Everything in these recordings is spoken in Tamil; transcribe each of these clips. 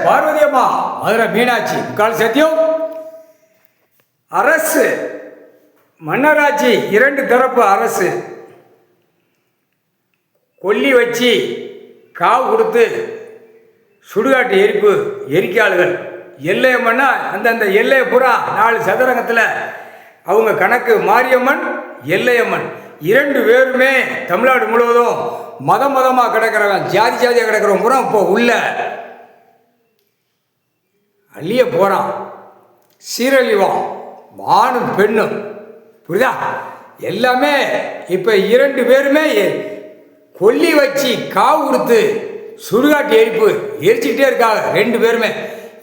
பார்வதி அம்மா, மதுரை மீனாட்சி, முக்கால் சத்தியம். அரசு மன்னராட்சி, இரண்டு தரப்பு அரசு கொல்லி வச்சு காவு கொடுத்து சுடுகாட்டு எரிப்பு எரிக்காளுகள். எல்லையம்மன்னா அந்தந்த எல்லையை பூரா 4 சதுரங்கத்தில் அவங்க கணக்கு. மாரியம்மன், எல்லையம்மன் இரண்டு பேருமே தமிழ்நாடு முழுவதும் மதமாக கிடக்கிறவன், ஜாதியாக கிடக்கிறவன் பூரா இப்போ உள்ள அள்ளிய போகிறான். சீரழிவான் ஆணும் பெண்ணும், புரியுதா? எல்லாமே இப்போ இரண்டு பேருமே கொல்லி வச்சு காவு கொடுத்து சுடுகாட்டு எரிப்பு எரிச்சுக்கிட்டே இருக்காங்க ரெண்டு பேருமே.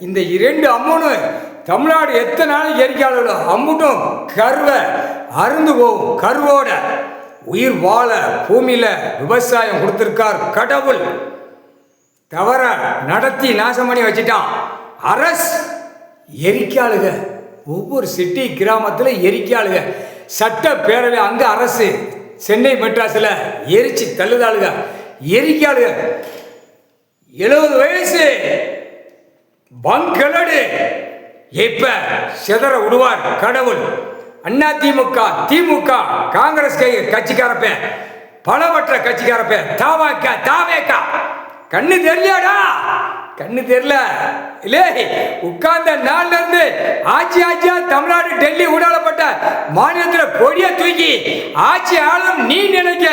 இந்த இரண்டு அம்மனும் தமிழ்நாடு எத்தனை நாளைக்கு எரிக்காளோ அம்முட்டும் கருவை அருந்து போகும். கருவோட உயிர் வாழ பூமியில் விவசாயம் கொடுத்துருக்கார் கடவுள். தவற நடத்தி நாசம் பண்ணி வச்சுட்டான். அரசு எரிக்காளுக, ஒவ்வொரு சிட்டி கிராமத்தில் எரிக்காளுக. சட்டப்பேரவை அங்கே அரசு சென்னை மெட்ராஸில் எரிச்சு தள்ளுதாளுக, எரிக்காளுக. 70 வயசு பங்கலடு இப்ப சிதற விடுவார் கடவுள். அண்ணா திமுக, திமுக, காங்கிரஸ் கட்சிக்காரப்ப, பலவற்ற கட்சிக்காரப்ப, தாவேக்கா கண்ணு தெரியலடா, கண்ணு தெரியல இல்லே. உட்கார்ந்த நாள்ல இருந்து ஆட்சியா தமிழ்நாடு டெல்லி ஊடாளப்பட்ட மாநிலத்தில் கொடிய தூக்கி ஆட்சி ஆளும் நீ நினைக்க.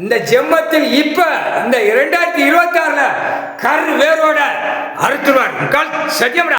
இந்த ஜெம்மத்தில் இப்ப இந்த 2026 கரு வேரோட அறுத்துருவார். சத்தியம்டா.